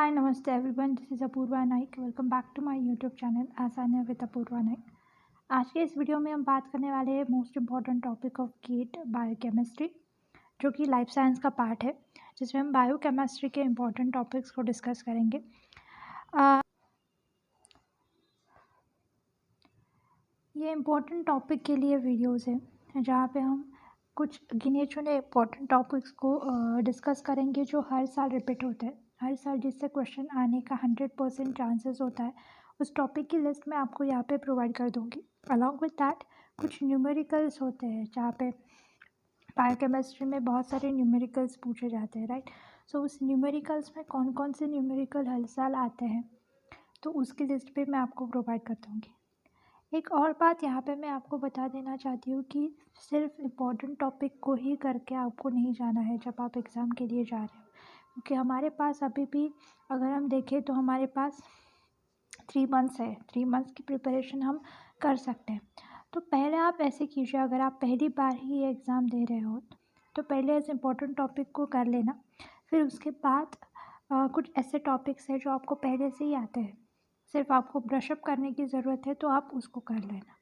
Hi, Namaste everyone. This is Apurva Naik. Welcome back to my YouTube channel Aasaniyan with Apurva Naik. आज के इस video में हम बात करने वाले हैं most important topic of GATE biochemistry, जो कि लाइफ साइंस का पार्ट है, जिसमें हम बायोकेमिस्ट्री के इम्पॉर्टेंट टॉपिक्स को डिस्कस करेंगे. ये इम्पोर्टेंट टॉपिक के लिए वीडियोज़ हैं जहाँ पे हम कुछ गिने चुने इम्पोर्टेंट टॉपिक्स को डिस्कस करेंगे जो हर साल रिपीट होते हैं. हर साल जिससे क्वेश्चन आने का 100% चांसेस होता है, उस टॉपिक की लिस्ट मैं आपको यहाँ पे प्रोवाइड कर दूँगी. अलॉन्ग विद दैट कुछ न्यूमेरिकल्स होते हैं जहाँ पे बायोकेमिस्ट्री में बहुत सारे न्यूमेरिकल्स पूछे जाते हैं, राइट. सो उस न्यूमेरिकल्स में कौन कौन से न्यूमेरिकल हर साल आते हैं, तो उसकी लिस्ट पे मैं आपको प्रोवाइड कर दूँगी. एक और बात यहाँ पे मैं आपको बता देना चाहती हूँ कि सिर्फ इम्पॉर्टेंट टॉपिक को ही करके आपको नहीं जाना है जब आप एग्ज़ाम के लिए जा रहे हो, क्योंकि हमारे पास अभी भी अगर हम देखें तो हमारे पास 3 मंथ्स है. 3 मंथ्स की प्रिपरेशन हम कर सकते हैं. तो पहले आप ऐसे कीजिए, अगर आप पहली बार ही ये एग्ज़ाम दे रहे हो तो पहले इस इम्पोर्टेंट टॉपिक को कर लेना. फिर उसके बाद कुछ ऐसे टॉपिक्स हैं जो आपको पहले से ही आते हैं, सिर्फ आपको ब्रशअप करने की ज़रूरत है, तो आप उसको कर लेना.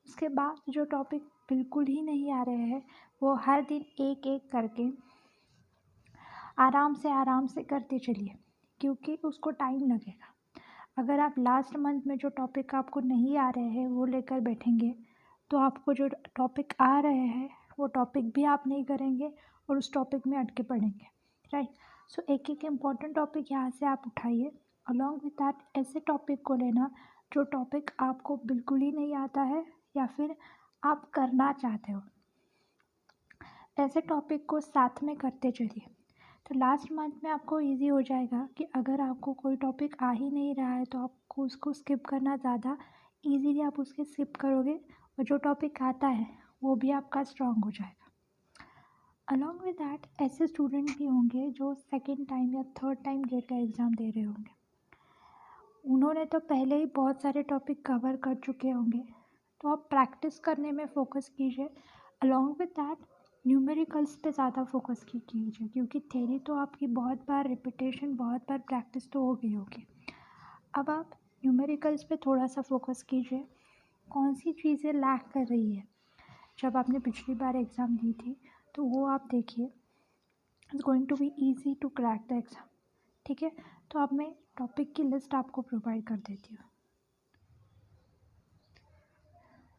उसके बाद जो टॉपिक बिल्कुल ही नहीं आ रहे हैं वो हर दिन एक एक करके आराम से करते चलिए, क्योंकि उसको टाइम लगेगा. अगर आप लास्ट मंथ में जो टॉपिक आपको नहीं आ रहे हैं वो लेकर बैठेंगे तो आपको जो टॉपिक आ रहे हैं वो टॉपिक भी आप नहीं करेंगे और उस टॉपिक में अटके पड़ेंगे, राइट. सो एक एक इम्पॉर्टेंट टॉपिक यहाँ से आप उठाइए. अलॉन्ग विद दैट ऐसे टॉपिक को लेना जो टॉपिक आपको बिल्कुल ही नहीं आता है या फिर आप करना चाहते हो. ऐसे टॉपिक को साथ में करते चलिए, तो लास्ट मंथ में आपको इजी हो जाएगा कि अगर आपको कोई टॉपिक आ ही नहीं रहा है तो आपको उसको स्किप करना ज़्यादा ईजीली आप उसके स्किप करोगे और जो टॉपिक आता है वो भी आपका स्ट्रांग हो जाएगा. अलॉन्ग विद दैट ऐसे स्टूडेंट भी होंगे जो सेकेंड टाइम या थर्ड टाइम गेट का एग्ज़ाम दे रहे होंगे. उन्होंने तो पहले ही बहुत सारे टॉपिक कवर कर चुके होंगे, तो आप प्रैक्टिस करने में फ़ोकस कीजिए. अलॉन्ग विद दैट न्यूमेरिकल्स पे ज़्यादा फोकस कीजिए, क्योंकि थ्योरी तो आपकी बहुत बार रिपीटेशन, बहुत बार प्रैक्टिस तो हो गई होगी. अब आप न्यूमेरिकल्स पे थोड़ा सा फोकस कीजिए. कौन सी चीज़ें लैक कर रही है जब आपने पिछली बार एग्ज़ाम दी थी, तो वो आप देखिए. It's going to be easy to crack the exam, ठीक है. तो अब मैं टॉपिक की लिस्ट आपको प्रोवाइड कर देती हूँ.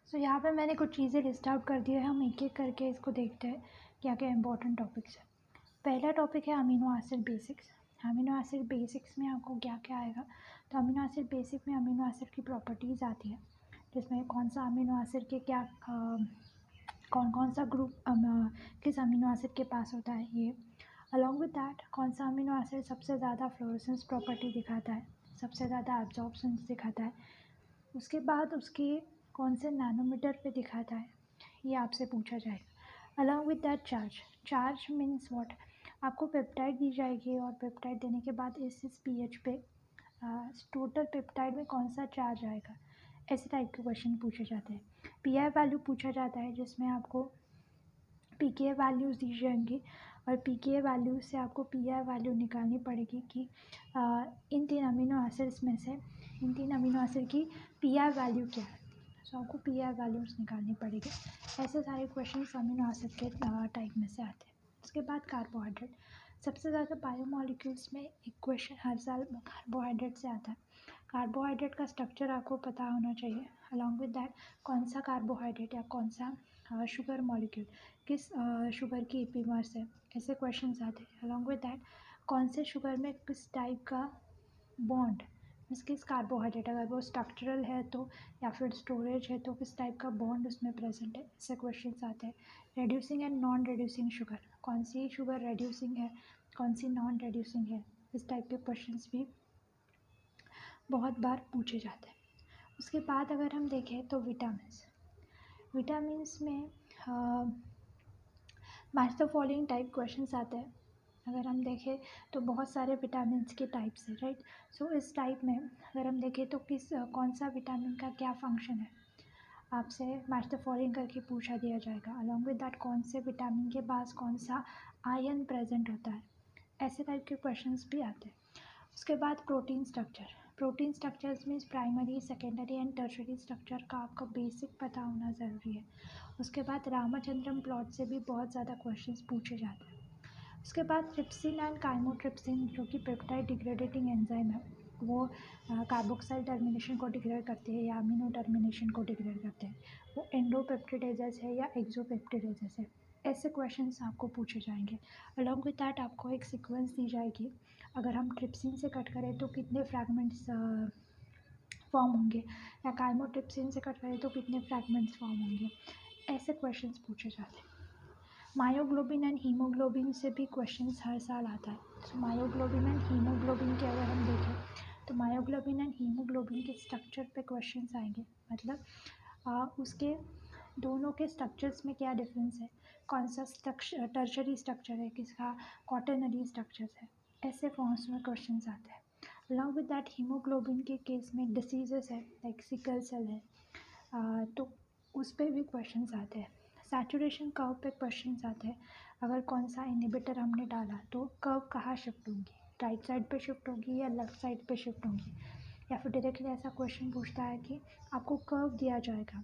सो यहाँ पे मैंने कुछ चीज़ें लिस्ट आउट कर दी है. हम एक एक करके इसको देखते हैं क्या क्या इंपॉर्टेंट टॉपिक्स है. पहला टॉपिक है amino acid basics. Amino acid basics में आपको क्या क्या आएगा, तो अमीनो एसिड बेसिक में अमीनो एसिड की प्रॉपर्टीज़ आती है, जिसमें कौन सा अमीनो एसिड के क्या कौन कौन सा ग्रुप किस अमीनो एसिड के पास होता है ये. अलॉन्ग विद दैट कौन सा अमीनो एसिड सबसे ज़्यादा फ्लोरेसेंस प्रॉपर्टी दिखाता है, सबसे ज़्यादा एब्जॉर्प्शंस दिखाता है. उसके बाद उसके कौन से नैनोमीटर पे दिखाता है, ये आपसे पूछा जाएगा. Along with that charge means what. आपको पेप्टाइड दी जाएगी और पेप्टाइड देने के बाद इस पीएच पे टोटल पेप्टाइड में कौन सा चार्ज आएगा, ऐसे टाइप के क्वेश्चन पूछे जाते हैं. पीआई वैल्यू पूछा जाता है, जिसमें आपको पीके वैल्यूज़ दी जाएंगी और पीके वैल्यू से आपको पीआई वैल्यू निकालनी पड़ेगी कि इन 3 अमीनो एसिड्स में से इन 3 अमीनो एसिड की पीआई वैल्यू क्या है. सो आपको पीआई वैल्यूज़ निकालनी पड़ेगी. ऐसे सारे क्वेश्चन अमीनो एसिड के टाइप में से आते हैं. उसके बाद कार्बोहाइड्रेट. सबसे ज़्यादा बायोमॉलिक्यूल्स में एक क्वेश्चन हर साल कार्बोहाइड्रेट से आता है. कार्बोहाइड्रेट का स्ट्रक्चर आपको पता होना चाहिए. अलॉन्ग विद दैट कौन सा कार्बोहाइड्रेट या कौन सा शुगर मॉलिक्यूल किस शुगर की एपीमर्स है, ऐसे क्वेश्चंस आते हैं. अलॉन्ग विद दैट कौन से शुगर में किस टाइप का बॉन्ड, किस कार्बोहाइड्रेट, अगर वो स्ट्रक्चरल है तो या फिर स्टोरेज है तो किस टाइप का बॉन्ड उसमें प्रेजेंट है, ऐसे क्वेश्चंस आते हैं. Reducing and non reducing sugar, कौन सी शुगर रेड्यूसिंग है, कौन सी नॉन रेड्यूसिंग है, इस टाइप के क्वेश्चंस भी बहुत बार पूछे जाते हैं. उसके बाद अगर हम देखें तो विटामिन्स में match the following type questions आते हैं. अगर हम देखें तो बहुत सारे विटामिन्स के टाइप्स हैं, राइट. सो इस टाइप में अगर हम देखें तो कौन सा विटामिन का क्या फंक्शन है, आपसे मैच द फॉलोइंग करके पूछा दिया जाएगा. अलॉन्ग विद दैट कौन से विटामिन के पास कौन सा आयरन प्रेजेंट होता है, ऐसे टाइप के क्वेश्चंस भी आते हैं. उसके बाद protein structures means primary, secondary and tertiary structure का आपका बेसिक पता होना ज़रूरी है। उसके बाद रामाचंद्रन प्लॉट से भी बहुत ज़्यादा क्वेश्चंस पूछे जाते हैं। उसके बाद ट्रिप्सिन एंड काइमोट्रिप्सिन जो कि पेप्टाइड डिग्रेडेटिंग एंजाइम है, वो कार्बोक्साइल टर्मिनेशन को डिग्रेड करते हैं या अमीनो टर्मिनेशन को डिग्रेड करते हैं। वो एंडोपेप्टिडेजेस है या एक्सोपेप्टिडेजेस है। ऐसे क्वेश्चंस आपको पूछे जाएंगे। अलॉन्ग विद दैट आपको एक सीक्वेंस दी जाएगी, अगर हम ट्रिप्सिन से कट करें तो कितने फ्रैगमेंट्स फॉर्म होंगे, या काइमोट्रिप्सिन से कट करें तो कितने फ्रैगमेंट्स फॉर्म होंगे। ऐसे क्वेश्चंस पूछे जाते हैं। मायोग्लोबिन एंड हीमोग्लोबिन से भी क्वेश्चंस हर साल आता है। सो मायोग्लोबिन एंड हीमोग्लोबिन के अगर हम देखें तो मायोग्लोबिन एंड हीमोग्लोबिन के स्ट्रक्चर पे क्वेश्चंस आएंगे, मतलब उसके दोनों के स्ट्रक्चर्स में क्या डिफरेंस है, कौन सा स्ट्रक्चर टर्शरी स्ट्रक्चर है, किसका क्वाटरनरी स्ट्रक्चर्स है। ऐसे फॉर्म्स में क्वेश्चंस आते हैं। अलॉन्ग विद दैट हीमोग्लोबिन के केस में डिसीजेस है, लाइक सिकल सेल है, तो उस पर भी क्वेश्चंस आते हैं। सैचुरेशन कर्व पे क्वेश्चंस आते हैं, अगर कौन सा इनहिबिटर हमने डाला तो कर्व कहाँ शिफ्ट होगी, राइट साइड पे शिफ्ट होगी या लेफ्ट साइड पे शिफ्ट होगी। या फिर डायरेक्टली ऐसा क्वेश्चन पूछता है कि आपको कर्व दिया जाएगा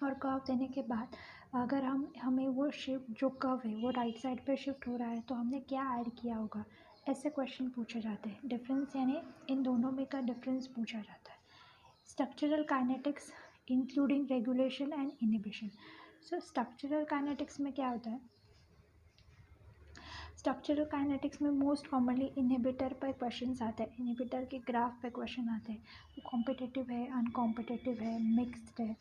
और कर्व देने के बाद अगर हमें वो शिफ्ट जो कर्व है वो राइट साइड पे शिफ्ट हो रहा है तो हमने क्या ऐड किया होगा। ऐसे क्वेश्चन पूछे जाते हैं। डिफरेंस यानी इन दोनों में का डिफरेंस पूछा जाता है। Structural kinetics including regulation and inhibition. So structural kinetics में क्या होता है, स्ट्रक्चरल काइनेटिक्स में मोस्ट कॉमनली इनहिबिटर पर क्वेश्चंस आते हैं। इनहिबिटर के ग्राफ पे क्वेश्चन आते हैं, वो कॉम्पिटिटिव है, अनकॉम्पिटिटिव है, मिक्स्ड है।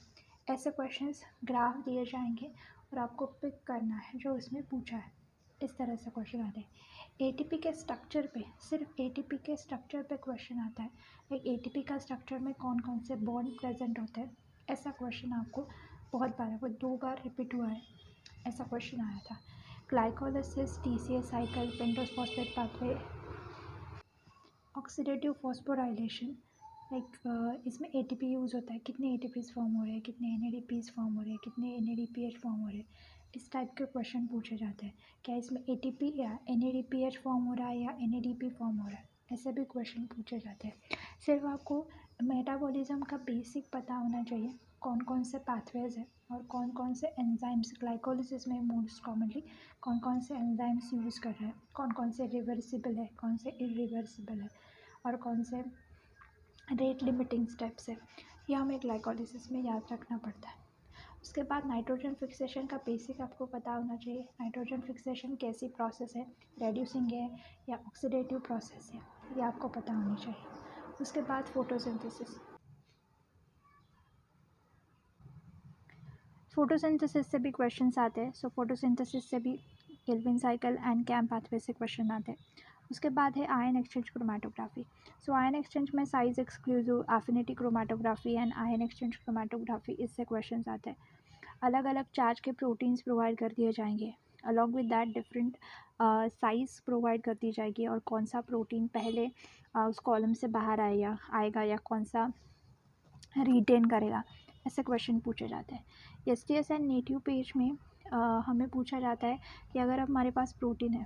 ऐसे क्वेश्चंस ग्राफ दिए जाएंगे और आपको पिक करना है जो इसमें पूछा है। इस तरह से क्वेश्चन आते हैं। एटीपी के स्ट्रक्चर पे, सिर्फ एटीपी के स्ट्रक्चर पे क्वेश्चन आता है, लाइक एटीपी का स्ट्रक्चर में कौन कौन से बॉन्ड प्रेजेंट होते हैं। ऐसा क्वेश्चन आपको बहुत बार, वो 2 बार रिपीट हुआ है, ऐसा क्वेश्चन आया था। Glycolysis, TCS cycle, pentose phosphate pathway, oxidative phosphorylation, like इसमें एटीपी यूज़ होता है, कितने एटीपीज फॉर्म हो रहे हैं, कितने एनएडीपीज फॉर्म हो रहे हैं, कितने एनएडीपीएच फॉर्म हो रहे हैं। इस टाइप के क्वेश्चन पूछे जाते हैं। क्या इसमें एटीपी या एनएडीपीएच फॉर्म हो रहा है या एनएडीपी फॉर्म हो रहा है। ऐसे भी क्वेश्चन पूछे जाते हैं। सिर्फ आपको मेटाबॉलिज्म का बेसिक पता होना चाहिए, कौन कौन से पाथवेज है और कौन कौन से एंजाइम्स, ग्लाइकोलिसिस में मोस्ट कॉमनली कौन कौन से एंजाइम्स यूज़ कर रहे हैं, कौन कौन से रिवर्सिबल है, कौन से इरिवर्सिबल है, और कौन से रेट लिमिटिंग स्टेप्स है। यह हमें ग्लाइकोलिसिस में याद रखना पड़ता है। उसके बाद नाइट्रोजन फिक्सेशन का बेसिक आपको पता होना चाहिए। नाइट्रोजन फिक्सेशन कैसी प्रोसेस है, रेड्यूसिंग है या ऑक्सीडेटिव प्रोसेस है, ये आपको पता होनी चाहिए। उसके बाद फोटोसिंथेसिस से भी क्वेश्चंस आते हैं। सो फोटोसिंथेसिस से भी Calvin cycle and CAM pathway से क्वेश्चन आते हैं। उसके बाद है ion exchange chromatography. So ion exchange में size exclusive, affinity chromatography and ion exchange chromatography, इससे क्वेश्चंस आते हैं। अलग अलग चार्ज के प्रोटीन्स प्रोवाइड कर दिए जाएंगे। Along with that different size provide कर दी जाएगी और कौन सा प्रोटीन पहले उस कॉलम से बाहर आएगा या कौन सा रिटेन करेगा। ऐसे क्वेश्चन पूछे जाते हैं। एसटीएस एंड नेटिव पेज में हमें पूछा जाता है कि अगर हमारे पास प्रोटीन है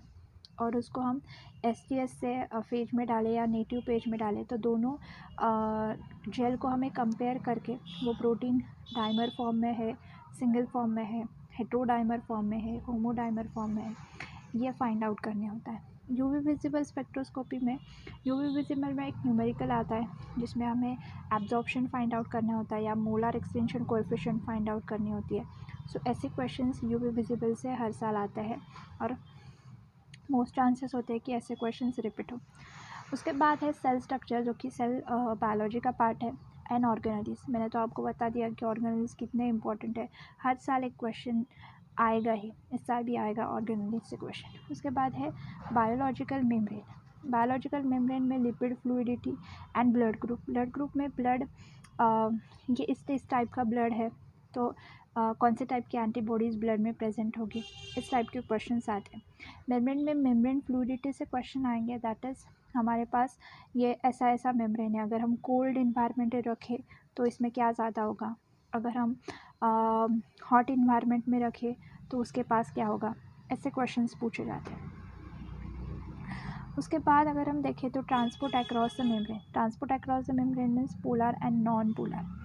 और उसको हम एसटीएस से पेज में डालें या नेटिव पेज में डालें तो दोनों जेल को हमें कंपेयर करके वो प्रोटीन डाइमर फॉर्म में है, सिंगल फॉर्म में है, हेट्रोडाइमर फॉर्म में है, होमोडाइमर फॉर्म में है, ये फाइंड आउट करने होता है। यूवी विजिबल स्पेक्ट्रोस्कोपी में, यूवी विजिबल में एक न्यूमेरिकल आता है जिसमें हमें एब्जॉर्प्शन फाइंड आउट करना होता है या molar extension coefficient find out करनी होती है। सो ऐसे क्वेश्चंस यूवी विजिबल से हर साल आता है और मोस्ट चांसेस होते हैं कि ऐसे क्वेश्चंस रिपीट हो। उसके बाद है सेल स्ट्रक्चर, जो कि सेल बायोलॉजी का पार्ट है, एंड ऑर्गेनेलिस। मैंने तो आपको बता दिया कि ऑर्गेनेलिस कितने इंपॉर्टेंट है, हर साल एक क्वेश्चन आएगा ही, इस साल भी आएगा ऑर्गेनेलिस से क्वेश्चन। उसके बाद है बायोलॉजिकल मेम्ब्रेन। बायोलॉजिकल मेम्ब्रेन में lipid, fluidity and blood group. Blood group में ब्लड ये इस टाइप का ब्लड है तो कौन से टाइप की एंटीबॉडीज़ ब्लड में प्रेजेंट होगी, इस टाइप के क्वेश्चंस आते हैं। मेम्ब्रेन में मेम्ब्रेन फ्लूइडिटी से क्वेश्चन आएंगे, दैट इज़ हमारे पास ये ऐसा मेम्ब्रेन है, अगर हम कोल्ड इन्वायरमेंट रखें तो इसमें क्या ज़्यादा होगा, अगर हम हॉट इन्वायरमेंट में रखें तो उसके पास क्या होगा। ऐसे क्वेश्चंस पूछे जाते हैं। उसके बाद अगर हम देखें तो transport across the membrane, transport across the membrane means polar and non polar.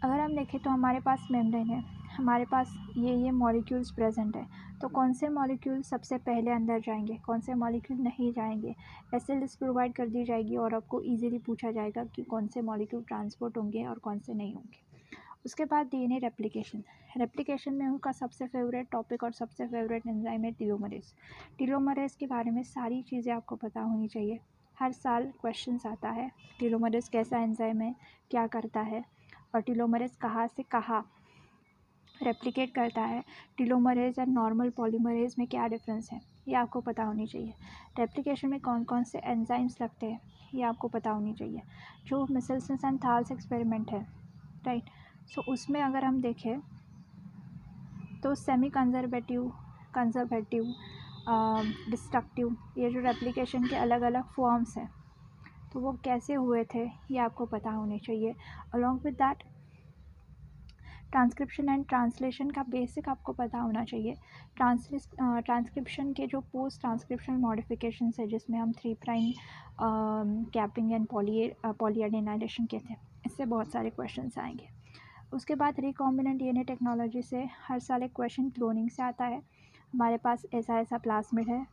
अगर हम देखें तो हमारे पास मेम्ब्रेन है, हमारे पास ये मॉलिक्यूल्स प्रेजेंट है, तो कौन से मॉलिक्यूल सबसे पहले अंदर जाएंगे, कौन से मॉलिक्यूल नहीं जाएंगे, ऐसे लिस्ट प्रोवाइड कर दी जाएगी और आपको इजीली पूछा जाएगा कि कौन से मॉलिक्यूल ट्रांसपोर्ट होंगे और कौन से नहीं होंगे। उसके बाद डीएनए रेप्लिकेशन, रेप्लिकेशन में उनका सबसे फेवरेट टॉपिक और सबसे फेवरेट एंजाइम है टीलोमरेज। टीलोमरेज के बारे में सारी चीज़ें आपको पता होनी चाहिए, हर साल क्वेश्चंस आता है टीलोमरेज कैसा एंजाइम है, क्या करता है, और टीलोमरेज कहाँ से कहाँ रेप्लिकेट करता है, टीलोमरेज और नॉर्मल पॉलीमरेज में क्या डिफरेंस है, ये आपको पता होनी चाहिए। रेप्लिकेशन में कौन कौन से एंजाइम्स लगते हैं ये आपको पता होनी चाहिए। जो मिसेल्सन एंड थाल्स एक्सपेरिमेंट है, राइट, सो उसमें अगर हम देखें तो सेमी कंजर्वेटिव, कंजर्वेटिव, डिस्ट्रक्टिव, ये जो रेप्लिकेशन के अलग अलग फॉर्म्स हैं तो वो कैसे हुए थे ये आपको पता होने चाहिए। Along with that transcription and translation का बेसिक आपको पता होना चाहिए। ट्रांसक्रिप्शन के जो पोस्ट ट्रांसक्रिप्शन मॉडिफिकेशन है जिसमें हम 3' कैपिंग एंड पॉलीएडेनाइलेशन के थे, इससे बहुत सारे क्वेश्चंस आएंगे। उसके बाद रिकॉम्बिनेंट डीएनए टेक्नोलॉजी से हर साल एक क्वेश्चन क्लोनिंग से आता है। हमारे पास ऐसा प्लास्मिड है,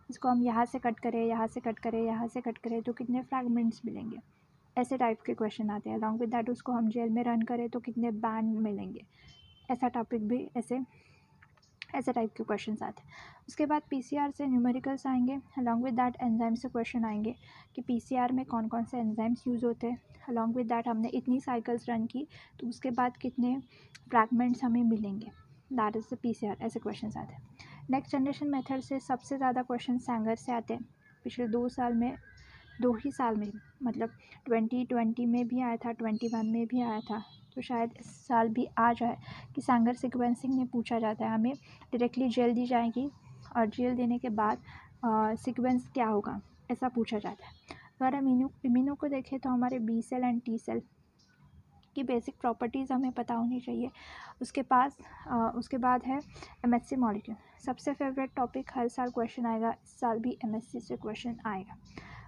इसको हम यहाँ से कट करें, यहाँ से कट करें, यहाँ से कट करें तो कितने फ्रैगमेंट्स मिलेंगे, ऐसे टाइप के क्वेश्चन आते हैं। अलॉन्ग विद दैट उसको हम जेल में रन करें तो कितने बैंड मिलेंगे, ऐसा टॉपिक भी ऐसे टाइप के क्वेश्चंस आते हैं। उसके बाद पीसीआर से न्यूमेरिकल्स आएंगे। अलॉन्ग विद दैट एंजाइम से क्वेश्चन आएंगे कि पीसीआर में कौन कौन से एंजाइम्स यूज़ होते हैं। अलॉन्ग विद दैट हमने इतनी साइकिल्स रन की तो उसके बाद कितने फ्रैगमेंट्स हमें मिलेंगे, दैट इज़ द पीसीआर, ऐसे क्वेश्चन आते हैं। नेक्स्ट जनरेशन मेथड से सबसे ज़्यादा क्वेश्चन सैंगर से आते हैं। पिछले 2 ही साल में, मतलब 2020 में भी आया था, 21 में भी आया था, तो शायद इस साल भी आ जाए कि सैंगर सीक्वेंसिंग में पूछा जाता है, हमें डायरेक्टली जेल दी जाएगी और जेल देने के बाद सीक्वेंस क्या होगा ऐसा पूछा जाता है। अगर हम इम्यूनो को देखें तो हमारे B cell and T cell की बेसिक प्रॉपर्टीज़ हमें पता होनी चाहिए। उसके बाद है एमएससी मॉलिक्यूल, सबसे फेवरेट टॉपिक, हर साल क्वेश्चन आएगा, इस साल भी एमएससी से क्वेश्चन आएगा।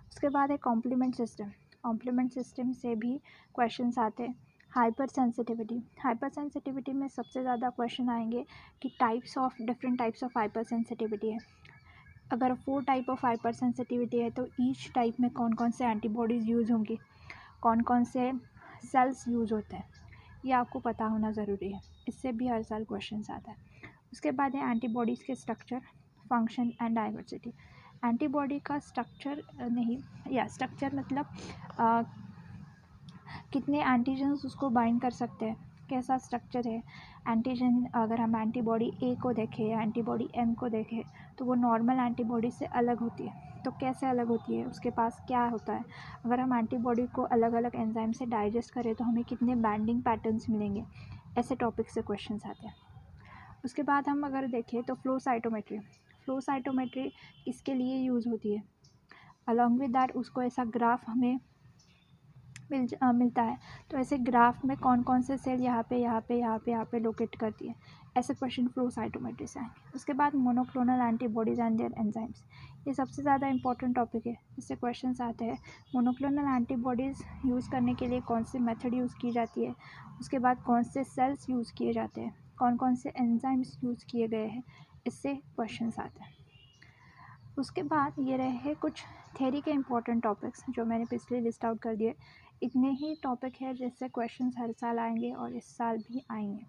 उसके बाद है कॉम्प्लीमेंट सिस्टम, कॉम्प्लीमेंट सिस्टम से भी क्वेश्चंस आते हैं। हाइपर सेंसिटिविटी, हाइपर सेंसिटिविटी में सबसे ज़्यादा क्वेश्चन आएंगे कि different types of hyper sensitivity है। अगर 4 टाइप ऑफ हाइपर सेंसिटिविटी है तो ईच टाइप में कौन कौन से एंटीबॉडीज़ यूज़ होंगी, कौन कौन से सेल्स यूज़ होते हैं, ये आपको पता होना ज़रूरी है, इससे भी हर साल क्वेश्चंस आता है। उसके बाद है एंटीबॉडीज़ के structure, function and diversity. Antibody का स्ट्रक्चर नहीं, या स्ट्रक्चर मतलब कितने एंटीजन्स उसको बाइंड कर सकते हैं, कैसा स्ट्रक्चर है एंटीजन। अगर हम एंटीबॉडी ए को देखें या एंटीबॉडी एम को देखें तो वो नॉर्मल एंटीबॉडी से अलग होती है, तो कैसे अलग होती है, उसके पास क्या होता है। अगर हम एंटीबॉडी को अलग अलग एंजाइम से डाइजेस्ट करें तो हमें कितने बाइंडिंग पैटर्न्स मिलेंगे, ऐसे टॉपिक से क्वेश्चंस आते हैं। उसके बाद हम अगर देखें तो फ्लो साइटोमेट्री, फ्लो साइटोमेट्री किसके लिए यूज़ होती है। अलॉन्ग विद दैट उसको ऐसा ग्राफ हमें मिलता है, तो ऐसे ग्राफ में कौन कौन से सेल यहाँ पे लोकेट करती है, ऐसे क्वेश्चन फ्लो साइटोमेट्री से आएंगे। उसके बाद monoclonal antibodies and their enzymes, ये सबसे ज़्यादा इंपॉर्टेंट टॉपिक है, इससे क्वेश्चंस आते हैं। मोनोक्लोनल एंटीबॉडीज़ यूज़ करने के लिए कौन सी मेथड यूज़ की जाती है, उसके बाद कौन से सेल्स यूज़ किए जाते हैं, कौन कौन से एंजाइम्स यूज़ किए गए हैं, इससे क्वेश्चंस आते हैं। उसके बाद ये रहे कुछ थ्योरी के इंपॉर्टेंट टॉपिक्स जो मैंने पिछले लिस्ट आउट कर दिए। इतने ही टॉपिक है जिससे क्वेश्चंस हर साल आएंगे और इस साल भी आएंगे।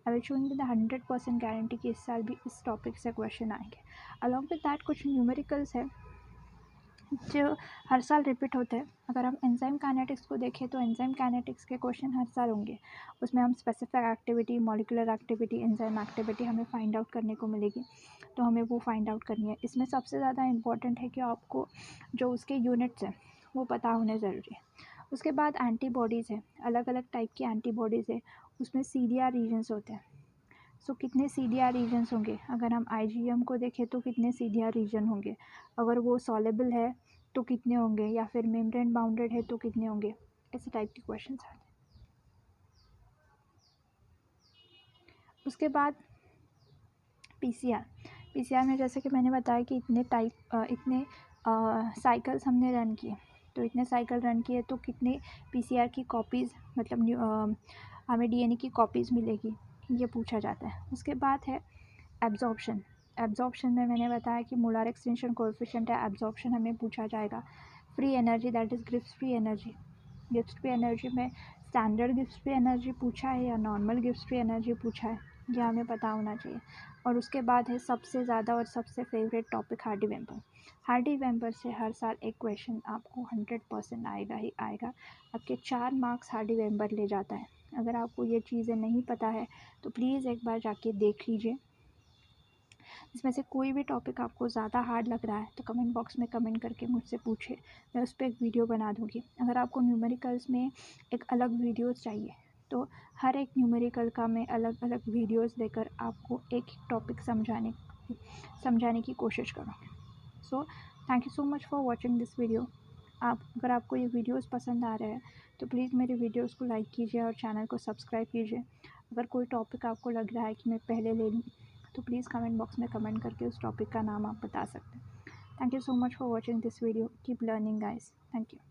I will showing the 100% guarantee कि इस साल भी इस टॉपिक से क्वेश्चन आएंगे। अलॉन्ग विद दैट कुछ न्यूमेरिकल्स है जो हर साल रिपीट होते हैं। अगर हम एंजाइम काइनेटिक्स को देखें तो एंजाइम काइनेटिक्स के क्वेश्चन हर साल होंगे, उसमें हम specific activity, molecular activity, enzyme activity हमें फाइंड आउट करने को मिलेगी, तो हमें वो फाइंड आउट करनी है। इसमें सबसे ज़्यादा इंपॉर्टेंट है कि आपको जो उसके यूनिट्स हैं वो पता होने ज़रूरी है। उसके बाद एंटीबॉडीज़ है, अलग अलग टाइप की एंटीबॉडीज़ है, उसमें CDR रीजन्स होते हैं। सो कितने CDR रीजन्स होंगे, अगर हम IgM को देखें तो कितने CDR रीजन होंगे, अगर वो सॉलेबल है तो कितने होंगे, या फिर मेम्ब्रेन बाउंडेड है तो कितने होंगे, ऐसे टाइप के क्वेश्चन आते हैं। उसके बाद PCR में जैसे कि मैंने बताया कि इतने साइकिल्स हमने रन किए, तो इतने साइकिल रन किए तो कितने पीसीआर की कॉपीज़ मतलब हमें डीएनए की कॉपीज़ मिलेगी, ये पूछा जाता है। उसके बाद है एब्जॉर्प्शन। एब्जॉर्प्शन में मैंने बताया कि मोलार एक्सटेंशन कोएफिशिएंट है, एब्जॉर्प्शन हमें पूछा जाएगा। Free energy that is Gibbs free energy. Gibbs free energy में स्टैंडर्ड गिब्स फ्री एनर्जी पूछा है या नॉर्मल गिब्स फ्री एनर्जी पूछा है, यह हमें पता होना चाहिए। और उसके बाद है सबसे ज़्यादा और सबसे फेवरेट टॉपिक हार्डी-वेम्पर। हार्डी-वेम्पर से हर साल एक क्वेश्चन आपको 100% आएगा ही आएगा। आपके 4 मार्क्स हार्डी-वेम्पर ले जाता है। अगर आपको ये चीज़ें नहीं पता है तो प्लीज़ एक बार जाके देख लीजिए। इसमें से कोई भी टॉपिक आपको ज़्यादा हार्ड लग रहा है तो कमेंट बॉक्स में कमेंट करके मुझसे पूछिए, मैं उस पर एक वीडियो बना दूँगी। अगर आपको न्यूमेरिकल्स में एक अलग वीडियोस चाहिए तो हर एक न्यूमेरिकल का मैं अलग अलग वीडियोस देकर आपको एक टॉपिक समझाने की कोशिश करूँगी। So thank you so much for watching this video. अगर आपको ये वीडियोस पसंद आ रहे हैं तो प्लीज़ मेरे वीडियोस को लाइक कीजिए और चैनल को सब्सक्राइब कीजिए। अगर कोई टॉपिक आपको लग रहा है कि मैं पहले ले लूँ तो प्लीज़ कमेंट बॉक्स में कमेंट करके उस टॉपिक का नाम आप बता सकते हैं। Thank you so much for watching this video. Keep learning guys. Thank you.